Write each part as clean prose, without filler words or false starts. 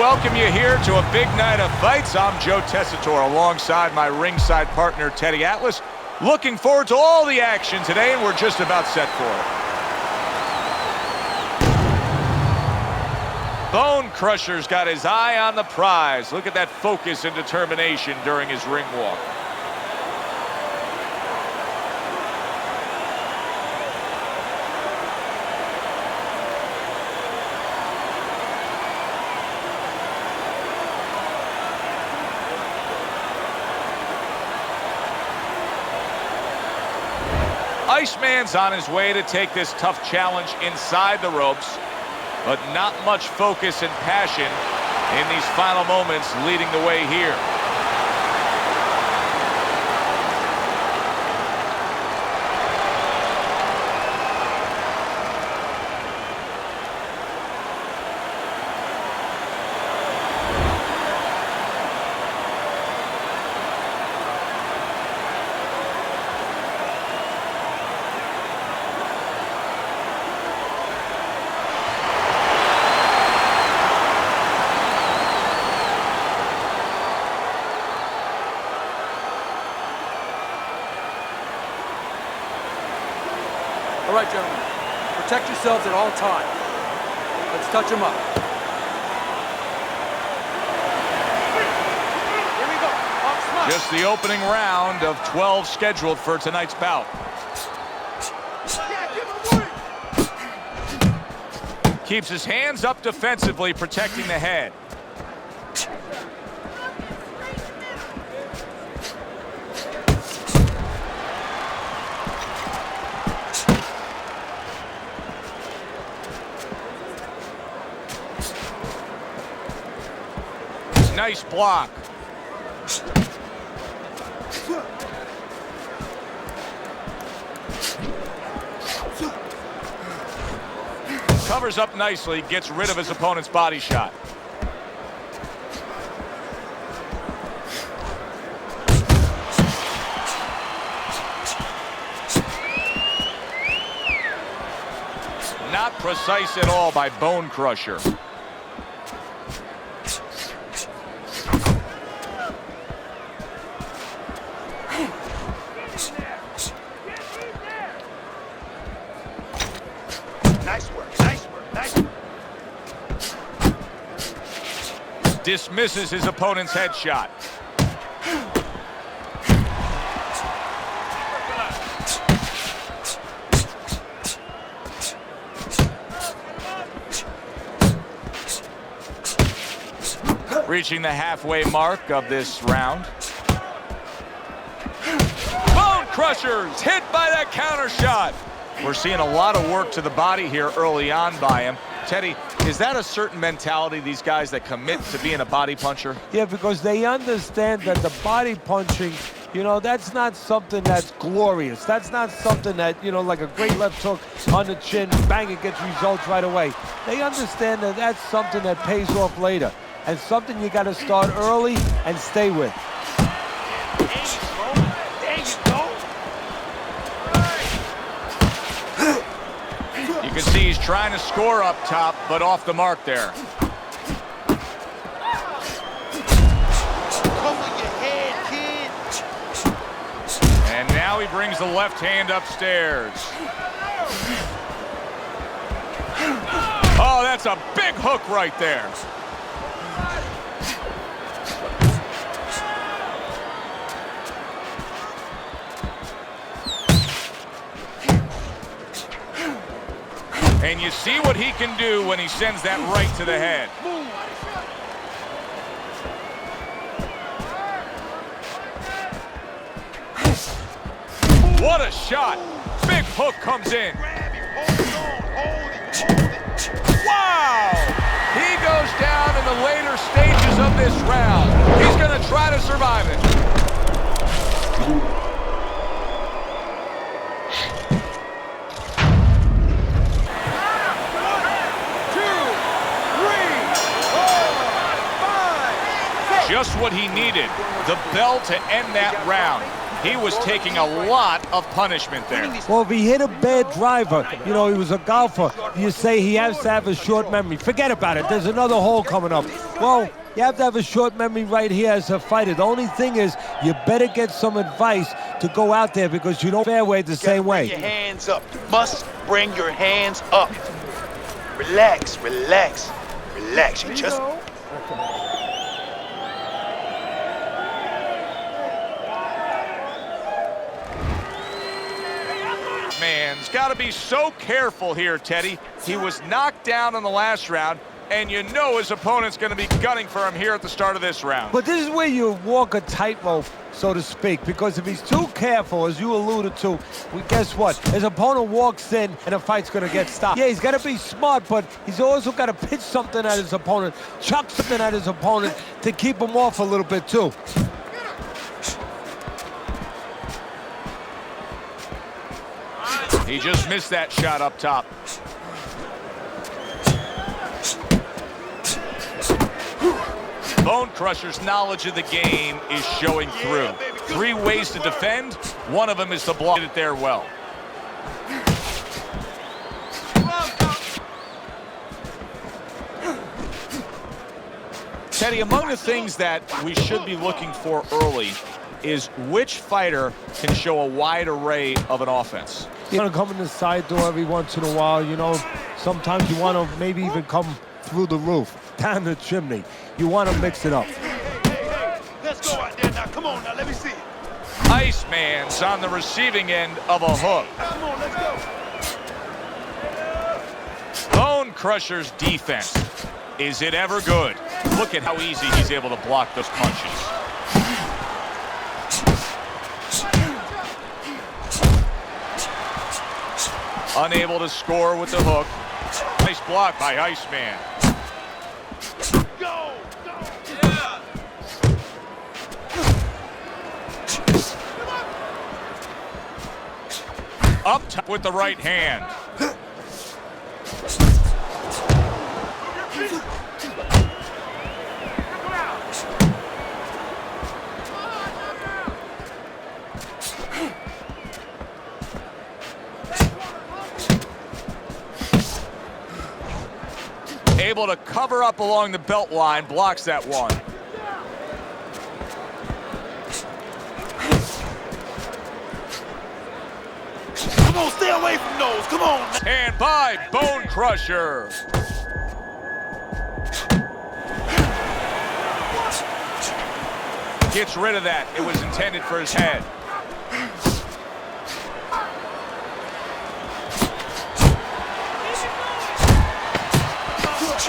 welcome you here to a big night of fights. I'm Joe Tessitore alongside my ringside partner, Teddy Atlas. Looking forward to all the action today, and we're just about set for it. Bone Crusher's got his eye on the prize. Look at that focus and determination during his ring walk. Iceman's on his way to take this tough challenge inside the ropes, but not much focus and passion in these final moments leading the way here. All right, gentlemen, protect yourselves at all times. Let's touch them up. Here we go. Just the opening round of 12 scheduled for tonight's bout. Keeps his hands up defensively, protecting the head. Nice block. Covers up nicely, gets rid of his opponent's body shot. Not precise at all by Bone Crusher. Nice work, nice work, nice work. Dismisses his opponent's headshot. Reaching the halfway mark of this round. Bone Crusher's hit by that counter shot. We're seeing a lot of work to the body here early on by him. Teddy, is that a certain mentality, these guys that commit to being a body puncher? Yeah, because they understand that the body punching, you know, that's not something that's glorious. That's not something that, you know, like a great left hook on the chin, bang, it gets results right away. They understand that that's something that pays off later, and something you got to start early and stay with. You can see he's trying to score up top, but off the mark there. Cover your head, kid. And now he brings the left hand upstairs. Oh, that's a big hook right there. And you see what he can do when he sends that right to the head. What a shot. Big hook comes in. Wow! He goes down in the later stages of this round. He's going to try to survive it. Just what he needed, the bell to end that round. He was taking a lot of punishment there. Well, if he hit a bad driver, you know, he was a golfer, you say he has to have a short memory. Forget about it. There's another hole coming up. Well, you have to have a short memory right here as a fighter. The only thing is you better get some advice to go out there because you don't fairway the same way. Bring your hands up. You must bring your hands up. Relax, relax, relax. You just... Man's got to be so careful here, Teddy. He was knocked down in the last round, and you know his opponent's going to be gunning for him here at the start of this round. But this is where you walk a tightrope, so to speak, because if he's too careful, as you alluded to, guess what? His opponent walks in, and the fight's going to get stopped. Yeah, he's got to be smart, but he's also got to pitch something at his opponent, chuck something at his opponent to keep him off a little bit, too. He just missed that shot up top. Bone Crusher's knowledge of the game is showing through. 3 ways to defend. One of them is to block it there well. Teddy, among the things that we should be looking for early is which fighter can show a wide array of an offense. You're going to come in the side door every once in a while, you know. Sometimes you want to maybe even come through the roof, down the chimney. You want to mix it up. Hey, let's go out there now. Come on now, let me see it. Iceman's on the receiving end of a hook. Come on, let's go. Bone Crusher's defense. Is it ever good? Look at how easy he's able to block those punches. Unable to score with the hook. Nice block by Iceman. Go, go. Yeah. Up top with the right hand. Able to cover up along the belt line, blocks that one. Come on, stay away from those. Come on. And by Bone Crusher. Gets rid of that. It was intended for his head.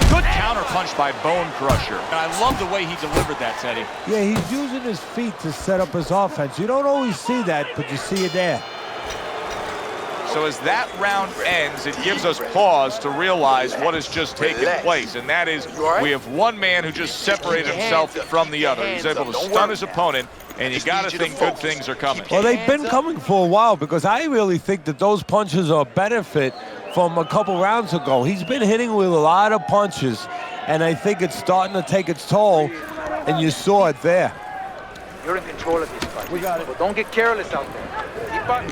Good counter punch by Bone Crusher. And I love the way he delivered that, Teddy. Yeah, he's using his feet to set up his offense. You don't always see that, but you see it there. So as that round ends, it gives us pause to realize what has just taken place. And that is, we have one man who just separated himself from the other. He's able to stun his opponent, and you got to think good things are coming. Well, they've been coming for a while because I really think that those punches are a benefit from a couple rounds ago. He's been hitting with a lot of punches, and I think it's starting to take its toll, and you saw it there. You're in control of this fight. We got it. But don't get careless out there. Keep on.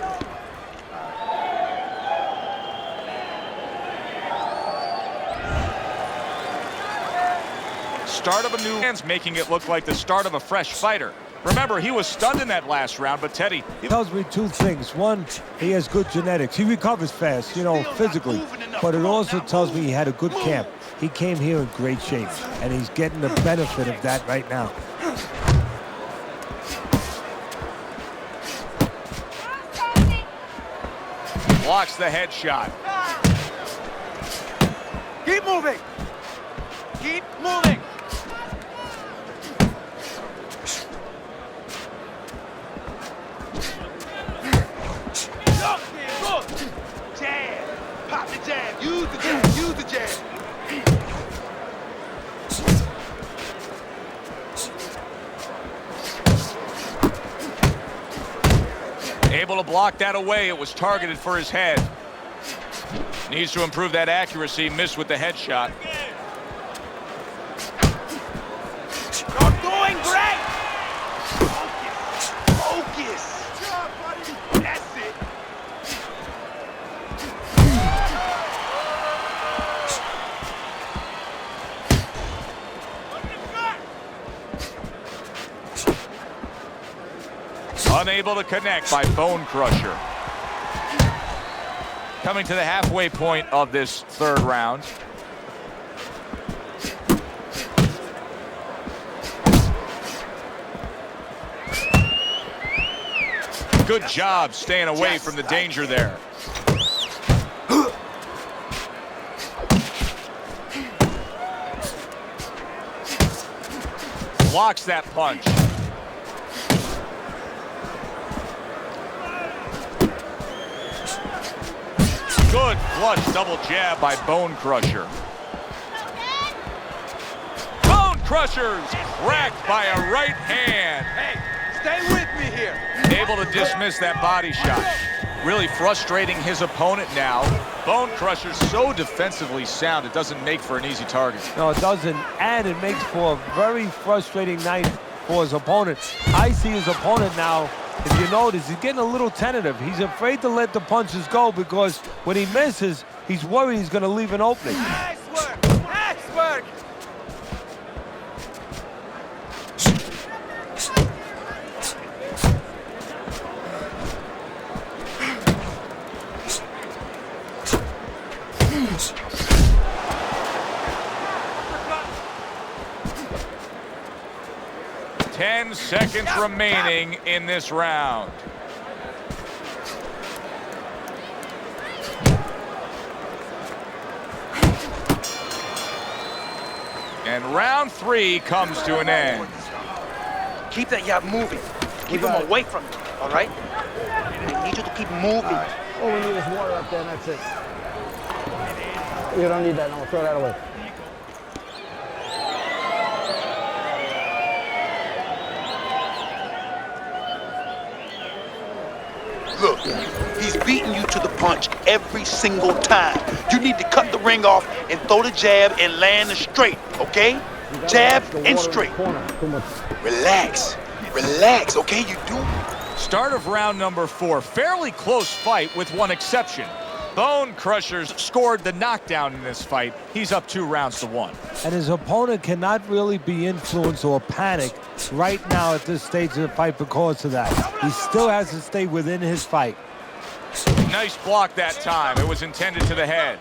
Start of a new man's making it look like the start of a fresh fighter. Remember, he was stunned in that last round, but Teddy... It tells me 2 things. One, he has good genetics. He recovers fast, you know, physically. But it also tells me he had a good camp. He came here in great shape, and he's getting the benefit of that right now. Blocks the headshot. Keep moving. Keep moving. Jab. Pop the jab. Use the jab. Use the jab. Able to block that away. It was targeted for his head. Needs to improve that accuracy. Missed with the headshot. You're doing great. Focus. Focus. Unable to connect by Bone Crusher. Coming to the halfway point of this third round. Good job staying away from the danger there. Blocks that punch. Good flush double jab by Bone Crusher. Bone Crusher's cracked by a right hand. Hey, stay with me here. Able to dismiss that body shot. Really frustrating his opponent now. Bone Crusher's so defensively sound, it doesn't make for an easy target. No, it doesn't, and it makes for a very frustrating night for his opponent. I see his opponent now, if you notice, he's getting a little tentative. He's afraid to let the punches go because when he misses, he's worried he's going to leave an opening. Nice work. Nice work. 10 seconds remaining in this round. And round 3 comes to an end. Keep that jab moving. Keep him away from you, all right? I need you to keep moving. All we need is water up there, and that's it. You don't need that, no, throw that away. Look, he's beating you to the punch every single time. You need to cut the ring off and throw the jab and land the straight, okay? Jab and straight. Relax, relax, okay? You do. Start of round number 4. Fairly close fight with one exception. Bone Crusher's scored the knockdown in this fight. He's up 2 rounds to 1. And his opponent cannot really be influenced or panic right now at this stage of the fight because of that. He still has to stay within his fight. Nice block that time. It was intended to the head.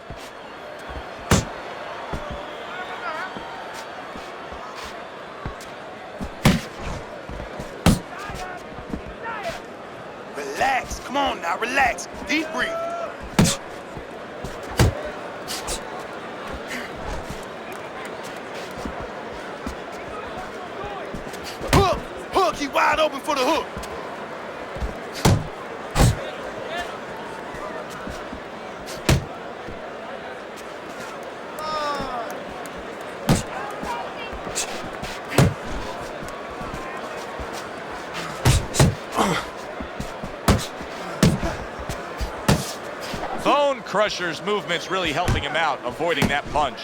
Relax, come on now, relax. Deep breathing. Hook! Hook! He wide open for the hook. Bone Crusher's movement's really helping him out, avoiding that punch.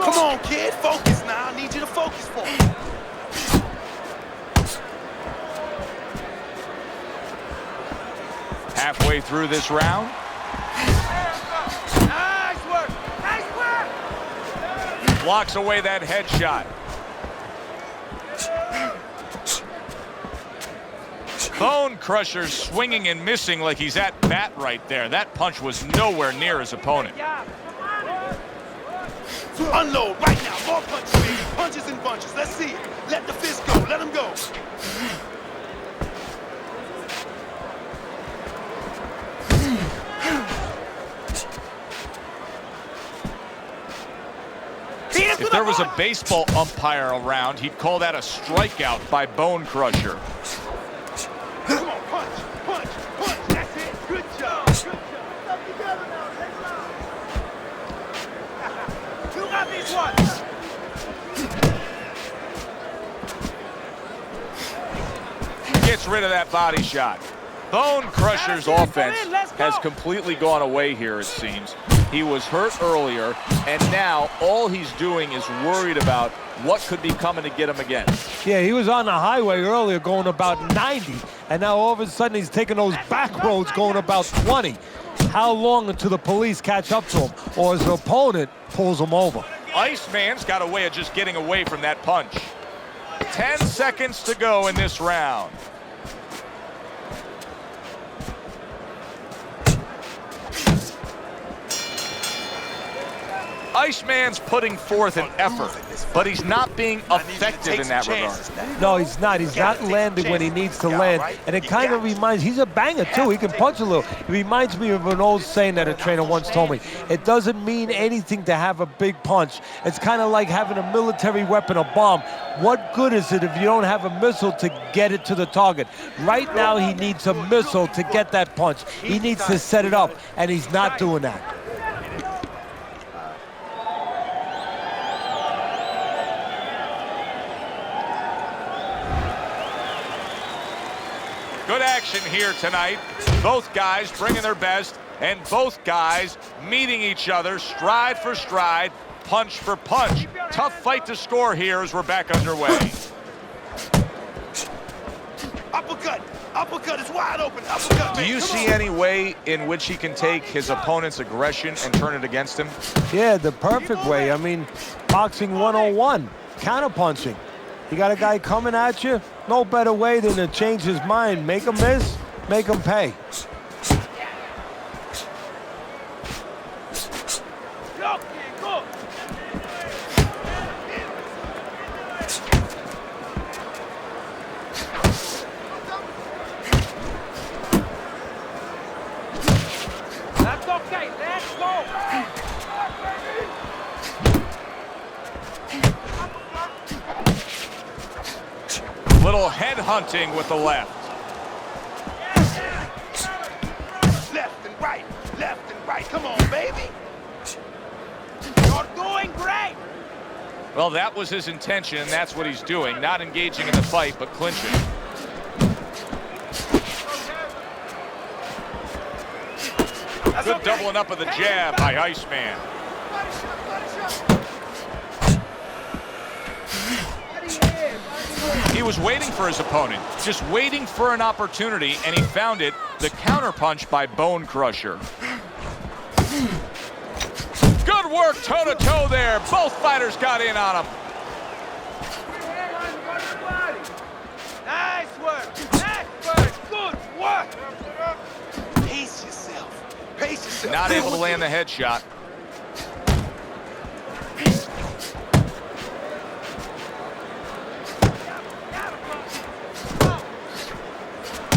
Come on, kid, focus now. I need you to focus for me. Halfway through this round. Nice work. Nice work. Blocks away that headshot. Bone Crusher swinging and missing like he's at bat right there. That punch was nowhere near his opponent. Unload right now. More punches, baby. Punches and bunches. Let's see it. Let the fist go. Let him go. If there was a baseball umpire around, he'd call that a strikeout by Bone Crusher. Come on, punch, punch, punch. That's it. Good job. Good job. Stop together now. Take it out. You got this one. Gets rid of that body shot. Bone Crusher's offense has completely gone away here, it seems. He was hurt earlier, and now all he's doing is worried about what could be coming to get him again. Yeah, he was on the highway earlier going about 90, and now all of a sudden he's taking those back roads going about 20. How long until the police catch up to him or his opponent pulls him over? Iceman's got a way of just getting away from that punch. 10 seconds to go in this round. Iceman's putting forth an effort, but he's not being effective in that regard. No, he's not. He's not landing when he needs to land. And it kind of reminds, he's a banger too. He can punch a little. It reminds me of an old saying that a trainer once told me. It doesn't mean anything to have a big punch. It's kind of like having a military weapon, a bomb. What good is it if you don't have a missile to get it to the target? Right now he needs a missile to get that punch. He needs to set it up, and he's not doing that. Good action here tonight. Both guys bringing their best, and both guys meeting each other stride for stride, punch for punch. Tough fight to score here as we're back underway. Uppercut. Uppercut is wide open. Uppercut. Do you see any way in which he can take his opponent's aggression and turn it against him? Yeah, the perfect way. I mean, boxing 101, counterpunching. You got a guy coming at you, no better way than to change his mind. Make him miss, make him pay. That's okay, let's go. Little head hunting with the left. Left and right. Left and right. Come on, baby. You're doing great. Well, that was his intention, and that's what he's doing. Not engaging in the fight, but clinching. Good doubling up of the jab by Iceman. He was waiting for his opponent, just waiting for an opportunity, and he found it. The counterpunch by Bone Crusher. Good work toe-to-toe there. Both fighters got in on him. Nice work. Nice work. Good work. Pace yourself. Pace yourself. Not able to land the headshot.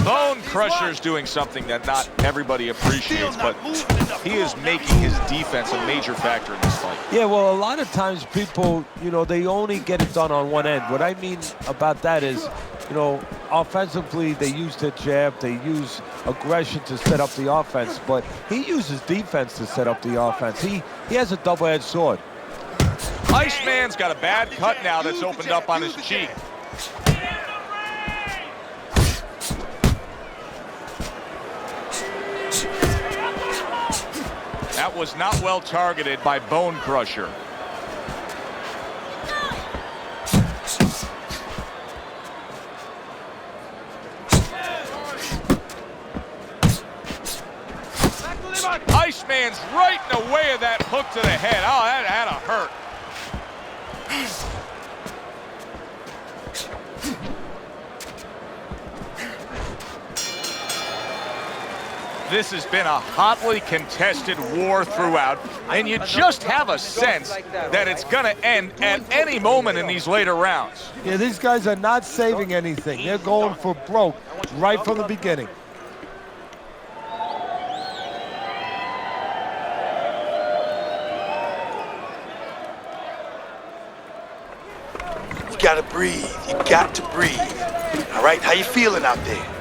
Bone Crusher's doing something that not everybody appreciates, but he is making his defense a major factor in this fight. Yeah, well, a lot of times people, you know, they only get it done on one end. What I mean about that is, you know, offensively, they use the jab, they use aggression to set up the offense, but he uses defense to set up the offense. He has a double-edged sword. Iceman's got a bad cut now that's opened up on his cheek. That was not well targeted by Bone Crusher. Iceman's right in the way of that hook to the head. Oh, that had to hurt. This has been a hotly contested war throughout, and you just have a sense that it's going to end at any moment in these later rounds. Yeah, these guys are not saving anything. They're going for broke right from the beginning. You gotta breathe. You got to breathe. All right? How you feeling out there?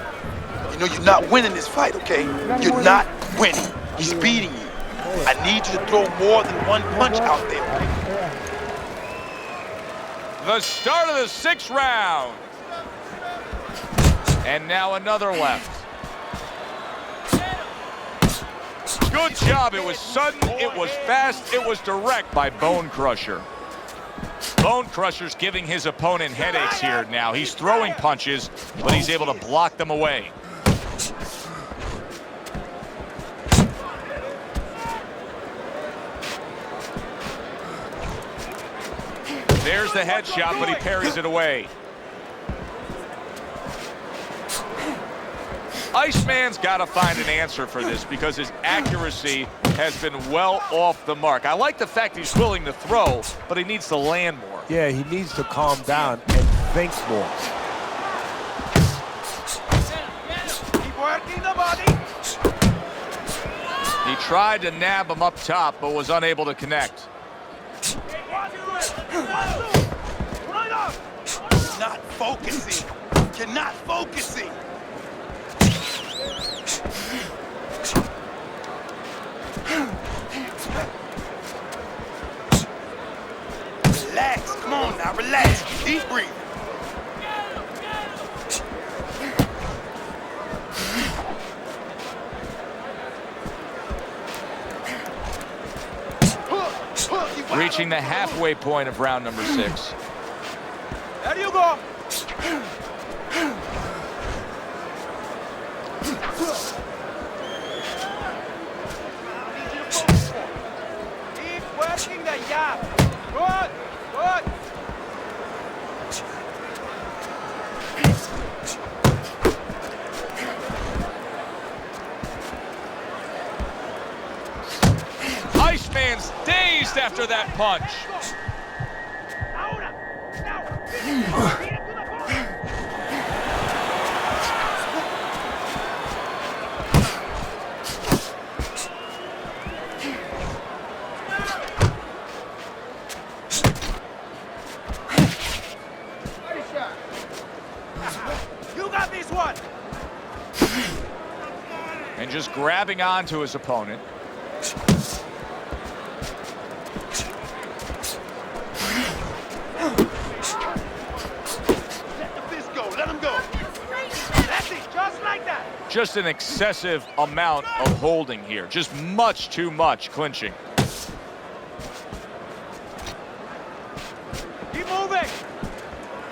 You know you're not winning this fight, okay? You're not winning. He's beating you. I need you to throw more than one punch out there. The start of the 6th round. And now another left. Good job. It was sudden, it was fast, it was direct by Bone Crusher. Bone Crusher's giving his opponent headaches here now. He's throwing punches, but he's able to block them away. There's the headshot, but he parries it away. Iceman's got to find an answer for this because his accuracy has been well off the mark. I like the fact he's willing to throw, but he needs to land more. Yeah, he needs to calm down and think more. Keep working the body. He tried to nab him up top, but was unable to connect. Not focusing. You're not focusing. Relax. Come on now, relax. Deep breathing. Reaching the halfway point of round number 6. There you go. Keep working the jab. Good, good. Iceman's dazed after that punch. You got this one. And just grabbing onto his opponent. Let the fist go. Let him go. That's it. Just like that. Just an excessive amount of holding here. Just much too much clinching. Keep moving.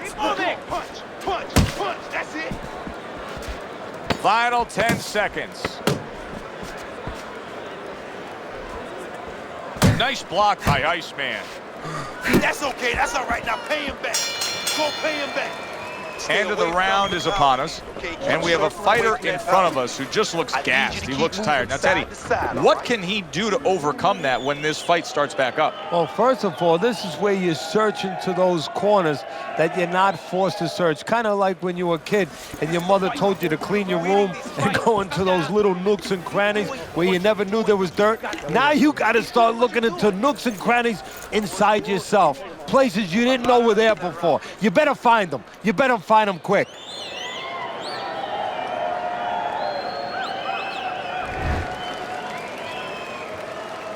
Keep moving. Punch, punch, punch. That's it. Final 10 seconds. Nice block by Iceman. That's okay. That's all right. Now pay him back. Go pay him back. End of the round is upon us, and we have a fighter in front of us who just looks gassed. He looks tired. Now, Teddy, what can he do to overcome that when this fight starts back up? Well, first of all, this is where you search into those corners that you're not forced to search. Kind of like when you were a kid and your mother told you to clean your room and go into those little nooks and crannies where you never knew there was dirt. Now you got to start looking into nooks and crannies inside yourself. Places you didn't know were there before. You better find them. You better find them quick.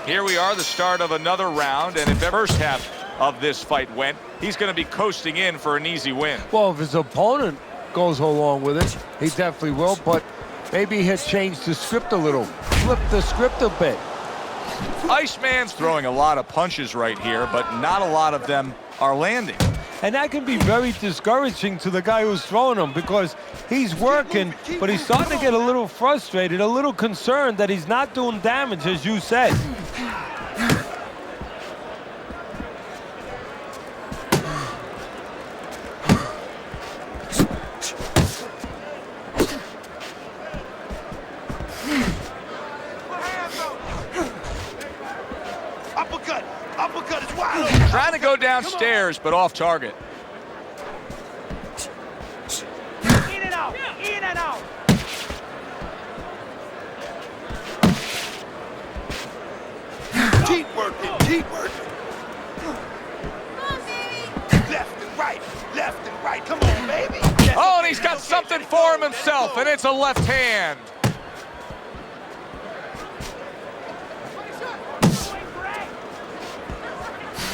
Here we are, the start of another round, and if the first half of this fight went, he's going to be coasting in for an easy win. Well, if his opponent goes along with it, he definitely will, but maybe he'll change the script a little, flip the script a bit. Iceman's throwing a lot of punches right here, but not a lot of them are landing. And that can be very discouraging to the guy who's throwing them because he's working, but he's starting to get a little frustrated, a little concerned that he's not doing damage, as you said. Uppercut. Uppercut is wide open. Trying to go downstairs, but off target. In and out. In and out. Keep working. Keep working. Left and right. Left and right. Come on, baby. Oh, and he's got something for him himself, and it's a left hand.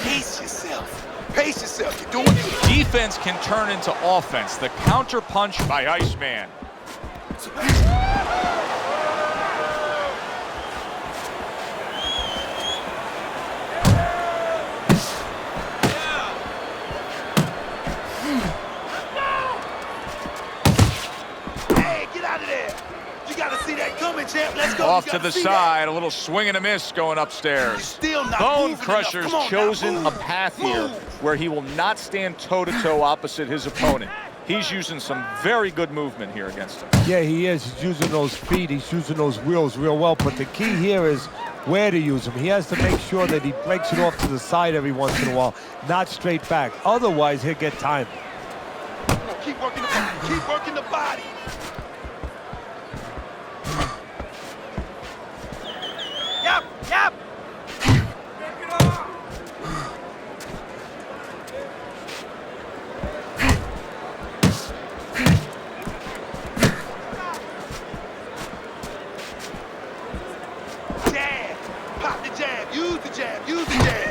Pace yourself. Pace yourself. You're doing it. Defense can turn into offense. The counter punch by Iceman. You gotta see that coming, champ. Let's go. Off to the side, a little swing and a miss going upstairs. Still not Bone moving Crusher's enough. Come on, chosen now, a path here where he will not stand toe-to-toe opposite his opponent. He's using some very good movement here against him. Yeah, he is. He's using those feet. He's using those wheels real well. But the key here is where to use them. He has to make sure that he breaks it off to the side every once in a while, not straight back. Otherwise, he'll get timed. Keep working the body. Keep working the body. Yep, yep. Jab. Pop the jab. Use the jab. Use the jab.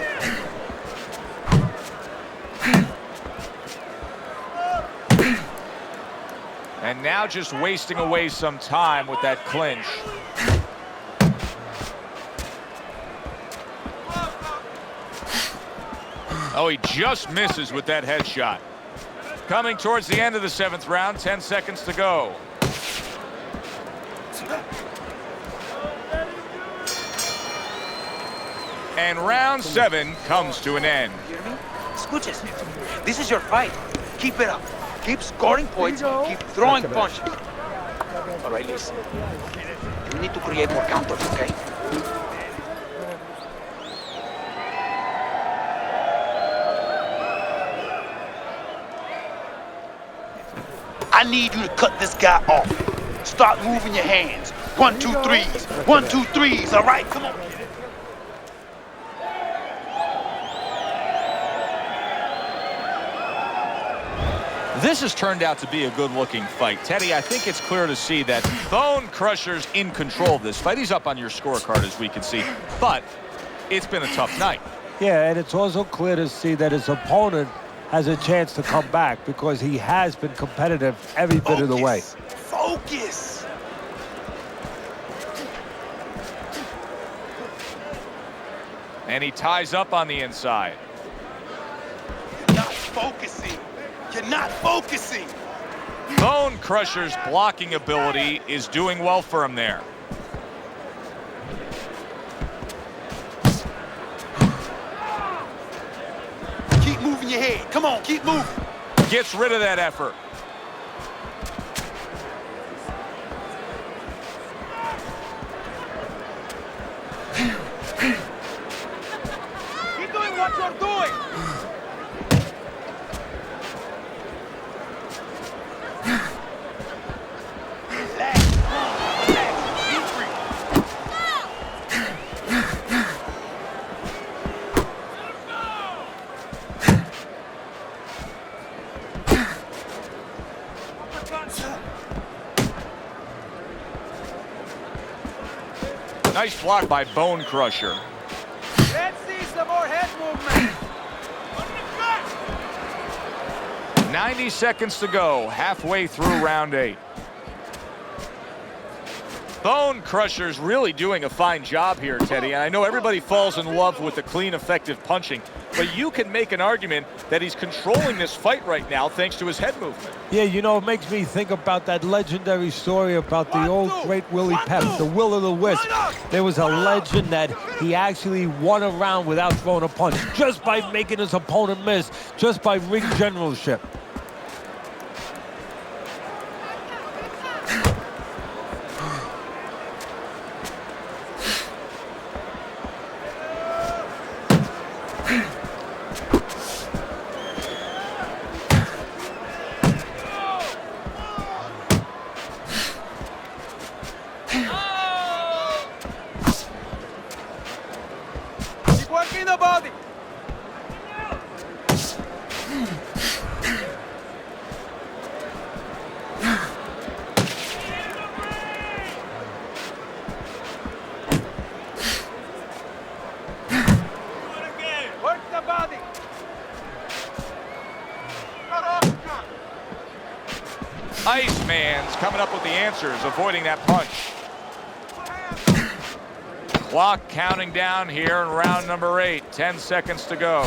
And now just wasting away some time with that clinch. Oh, he just misses with that headshot. Coming towards the end of the 7th round, 10 seconds to go. And round 7 comes to an end. You hear me? Escuches. This is your fight. Keep it up. Keep scoring points. Keep throwing punches. All right, listen. You need to create more counters, okay? I need you to cut this guy off. Start moving your hands. 1, 2, 3s. 1, 2, 3s. All right, come on. This has turned out to be a good-looking fight. Teddy, I think it's clear to see that Bone Crusher's in control of this fight. He's up on your scorecard, as we can see, but it's been a tough night. Yeah, and it's also clear to see that his opponent has a chance to come back because he has been competitive every bit of the way. Focus. And he ties up on the inside. You're not focusing. You're not focusing. Bone Crusher's blocking ability is doing well for him there. Keep moving your head. Come on, keep moving. Gets rid of that effort. Keep doing what you're doing. Nice block by Bone Crusher. Let's see some more head movement. 90 seconds to go, halfway through round 8. Bone Crusher's really doing a fine job here, Teddy. And I know everybody falls in love with the clean, effective punching, but you can make an argument that he's controlling this fight right now thanks to his head movement. Yeah, you know, it makes me think about that legendary story about the old great Willie Pep, the Will of the Wisp. There was a legend that he actually won a round without throwing a punch, just by making his opponent miss, just by ring generalship. Working the body. Work the body. Iceman's coming up with the answers, avoiding that punch. Clock counting down here in round number 8. 10 seconds to go.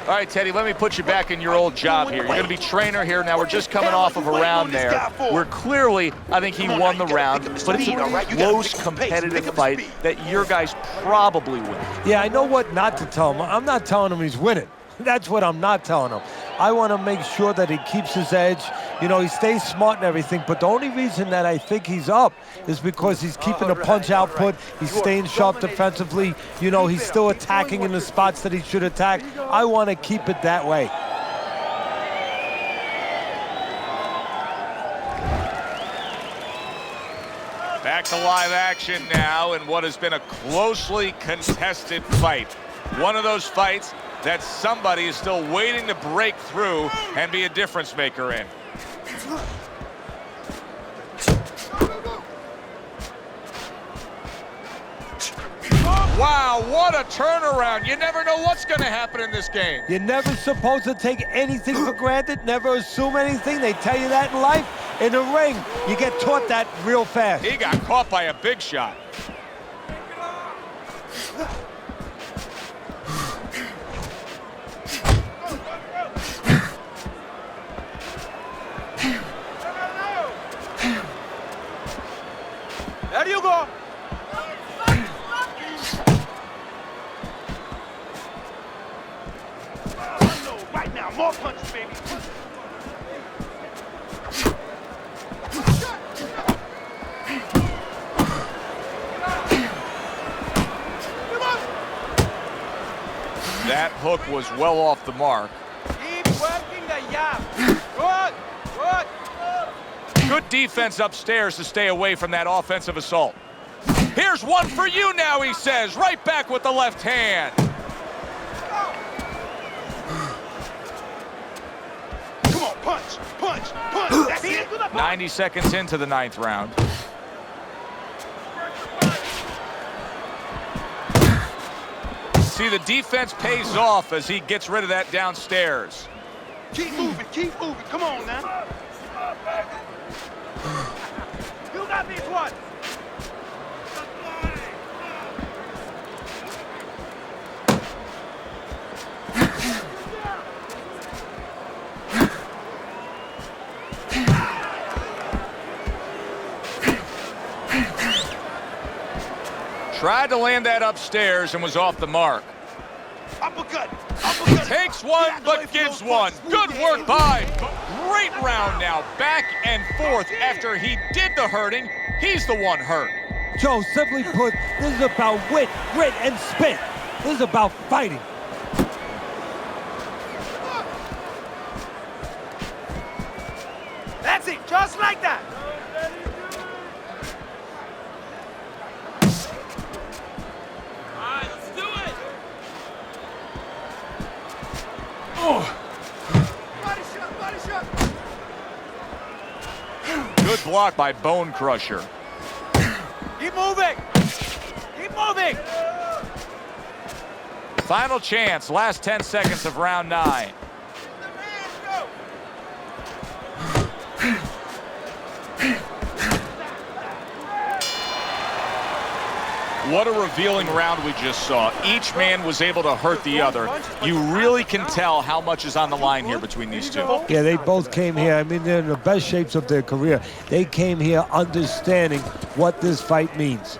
All right, Teddy, let me put you back in your old job here. You're going to be trainer here. Now, we're just coming off of a round there. We're clearly, I think he won the round, but it's a close, competitive fight that your guys probably win. Yeah, I know what not to tell him. I'm not telling him he's winning. That's what I'm not telling him. I want to make sure that he keeps his edge. You know, he stays smart and everything, but the only reason that I think he's up is because he's keeping the punch output. He's staying sharp defensively. You know, he's still attacking in the spots that he should attack. I want to keep it that way. Back to live action now in what has been a closely contested fight. One of those fights that somebody is still waiting to break through and be a difference maker in. Wow, what a turnaround. You never know what's going to happen in this game. You're never supposed to take anything for granted, never assume anything. They tell you that in life. In the ring, you get taught that real fast. He got caught by a big shot. There you go. Right now, more punches, baby. That hook was well off the mark. Keep working the jab. Good. Good defense upstairs to stay away from that offensive assault. Here's one for you now, he says. Right back with the left hand. Come on, punch, punch, punch. That's it. 90 seconds into the 9th round. See, the defense pays off as he gets rid of that downstairs. Keep moving, keep moving. Come on now. You got this one. Tried to land that upstairs and was off the mark. Uppercut, uppercut. Takes one, but gives one. Good work by. Great round now. Back and forth. After he did the hurting, he's the one hurt. Joe, simply put, this is about wit, grit, and spit. This is about fighting. That's it, just like that. Good block by Bone Crusher. Keep moving. Keep moving. Final chance, last 10 seconds of round 9. What a revealing round we just saw. Each man was able to hurt the other. You really can tell how much is on the line here between these two. Yeah, they both came here. I mean, they're in the best shapes of their career. They came here understanding what this fight means.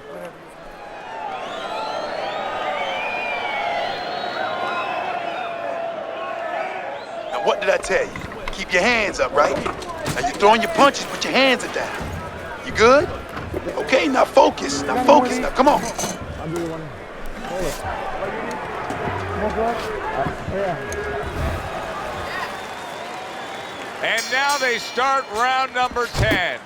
Now, what did I tell you? Keep your hands up, right? Now, you're throwing your punches, but your hands are down. You good? Okay, now focus. Now focus. Now, come on. I'll give you one. Hold it. More blood? Yeah. And now they start round number 10.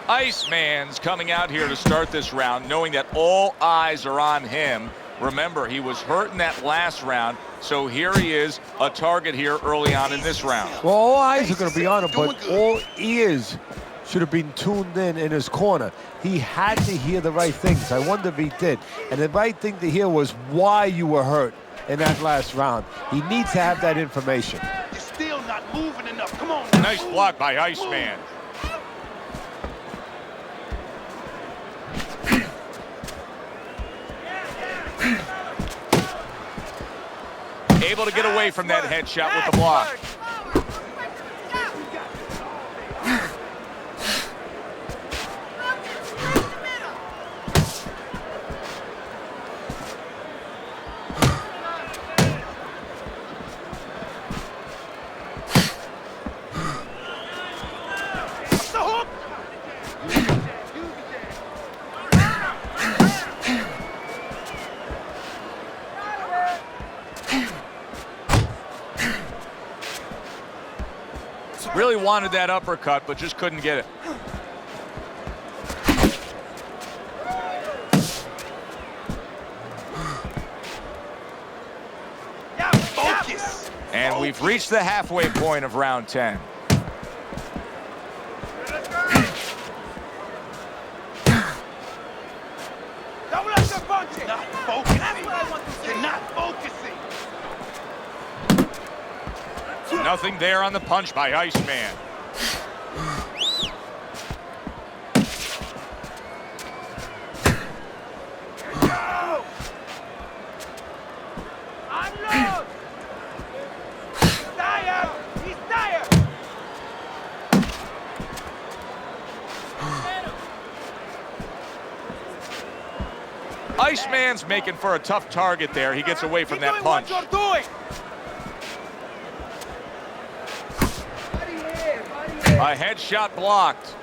Iceman's coming out here to start this round, knowing that all eyes are on him. Remember, he was hurt in that last round, so here he is, a target here early on in this round. Well, all eyes are going to be on him, but all ears should have been tuned in his corner. He had to hear the right things. I wonder if he did. And the right thing to hear was why you were hurt in that last round. He needs to have that information. You're still not moving enough. Come on now. Nice block by Iceman. Able to get away from that headshot with the block. Really wanted that uppercut, but just couldn't get it. Focus. And we've reached the halfway point of round 10. Not focusing. You're not focusing. Nothing there on the punch by Iceman. Iceman's making for a tough target there. He gets away from that punch. A headshot blocked.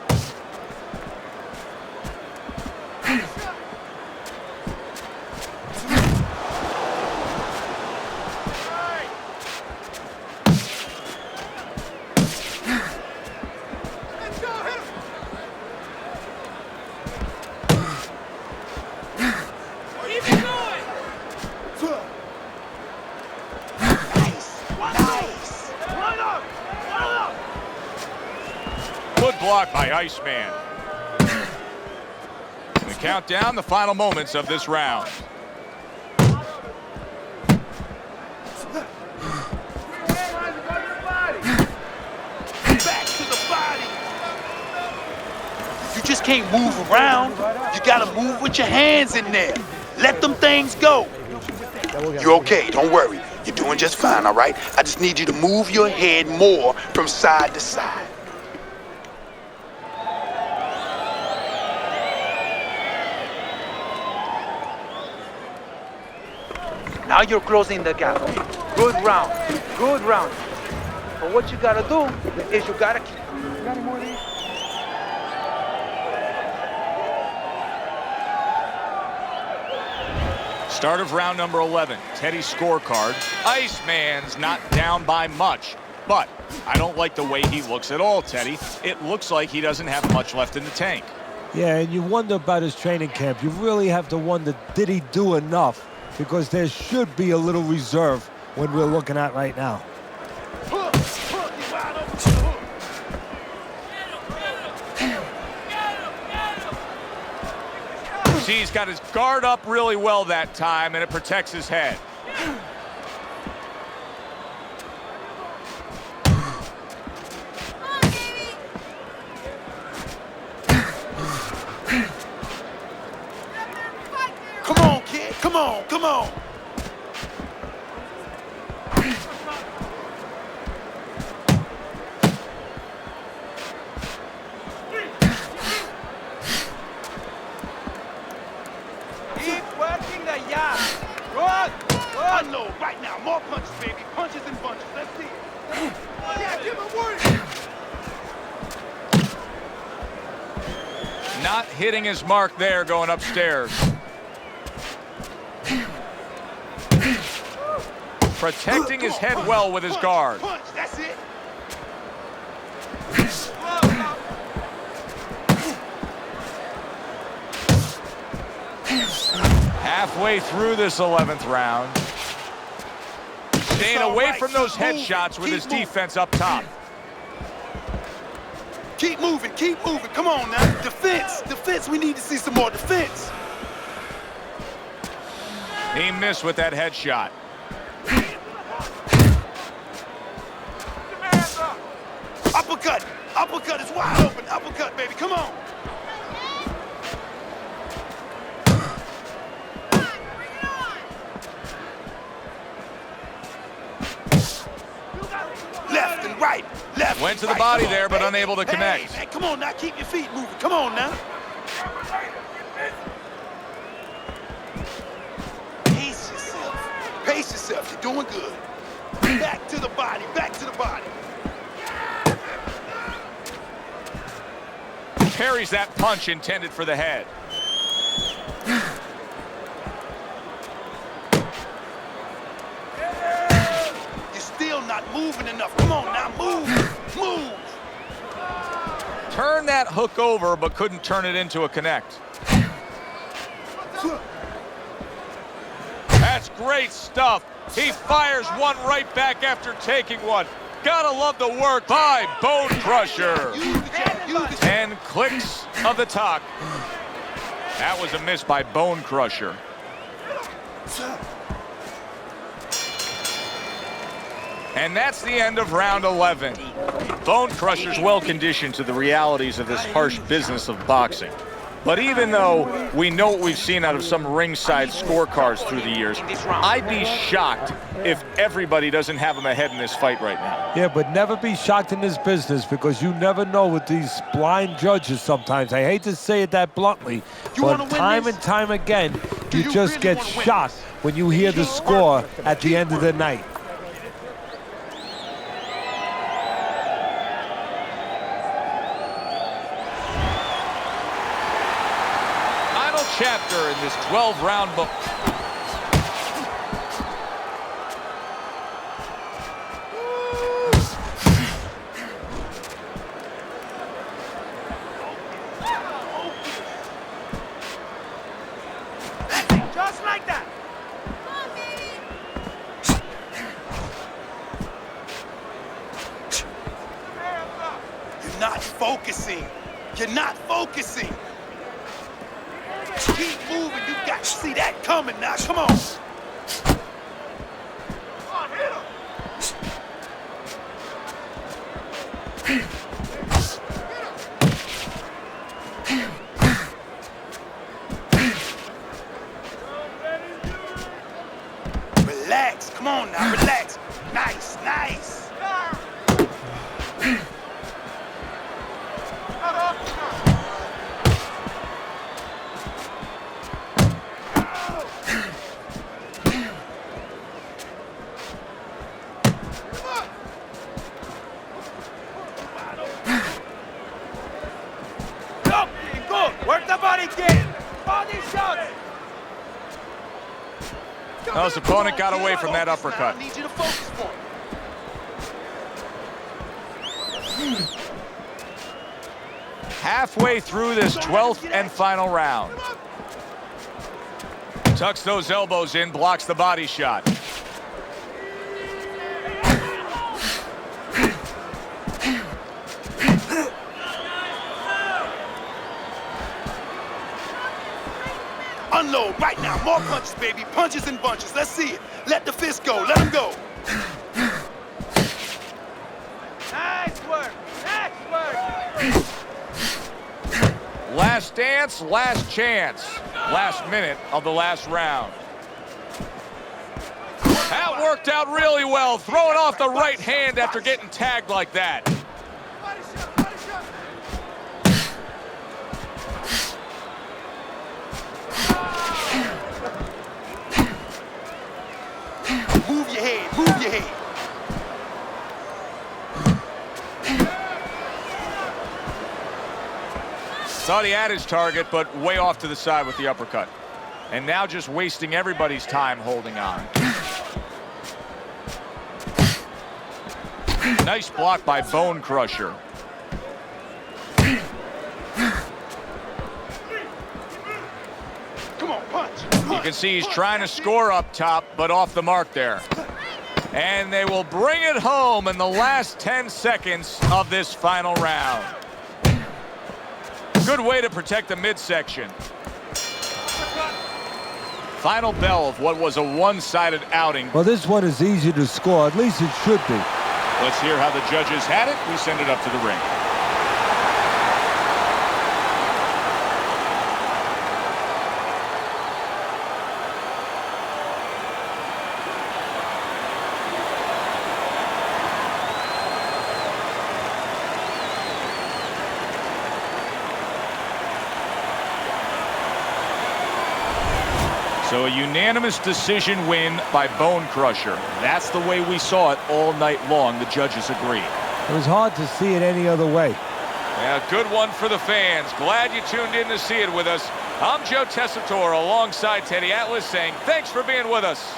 Blocked by Iceman. We count down the final moments of this round. Back to the body. You just can't move around. You gotta move with your hands in there. Let them things go. You're okay, don't worry. You're doing just fine, all right? I just need you to move your head more from side to side. Now you're closing the gap. Good round. Good round. But what you gotta do is you gotta keep. You got any more of these? Start of round number 11. Teddy's scorecard. Iceman's not down by much, but I don't like the way he looks at all, Teddy. It looks like he doesn't have much left in the tank. Yeah, and you wonder about his training camp. You really have to wonder, did he do enough? Because there should be a little reserve when we're looking at right now. See, he's got his guard up really well that time, and it protects his head. Come on, kid. Come on, come on. Keep working the yard. Good. I know, right now. More punches, baby. Punches and bunches. Let's see it. Yeah, give him work. Not hitting his mark there going upstairs. Protecting his head well with his guard. Punch, that's it. Halfway through this 11th round. Staying away from those headshots with his defense up top. Keep moving, keep moving. Come on now. Defense, defense. We need to see some more defense. He missed with that headshot. Uppercut. Uppercut is wide open. Uppercut, baby. Come on. right, left. Went to the right. body Come on, there, but bang, unable to bang, connect. bang. Come on now, keep your feet moving. Come on now. Pace yourself. Pace yourself. You're doing good. Back to the body. Back to the body. Parries that punch intended for the head. You're still not moving enough. Come on now, move. Move. Turned that hook over, but couldn't turn it into a connect. That's great stuff. He fires one right back after taking one. Gotta love the work by Bone Crusher. And clicks of the talk. That was a miss by Bone Crusher. And that's the end of round 11. Bone Crusher's well conditioned to the realities of this harsh business of boxing. But even though we know what we've seen out of some ringside scorecards through the years, I'd be shocked if everybody doesn't have him ahead in this fight right now. Yeah, but never be shocked in this business because you never know with these blind judges sometimes. I hate to say it that bluntly, but time and time again, you just get shocked when you hear the score at the end of the night. Chapter in this 12-round book. Just like that. You're not focusing. You're not focusing. Keep moving. You got to see that coming now. Come on. Relax. Come on now. Relax. Nice. Nice. Work the body kick. Body shots. Well, his opponent got away from that uppercut. I need you to focus for it. Halfway through this 12th and final round. Tucks those elbows in, blocks the body shot. Unload right now. More punches, baby. Punches and bunches. Let's see it. Let the fist go. Let him go. Nice work. Nice work. Last dance, last chance. Last minute of the last round. That worked out really well. Throwing off the right hand after getting tagged like that. Move your head. Move your head. Thought he had his target, but way off to the side with the uppercut. And now just wasting everybody's time holding on. Nice block by Bone Crusher. Come on, punch. You can see he's trying to score up top, but off the mark there. And they will bring it home in the last 10 seconds of this final round. Good way to protect the midsection. Final bell of what was a one-sided outing. Well, this one is easy to score. At least it should be. Let's hear how the judges had it. We send it up to the ring. unanimous decision win by Bone Crusher. That's the way we saw it all night long. The judges agree. It was hard to see it any other way. Yeah, good one for the fans. Glad you tuned in to see it with us. I'm Joe Tessitore alongside Teddy Atlas saying thanks for being with us.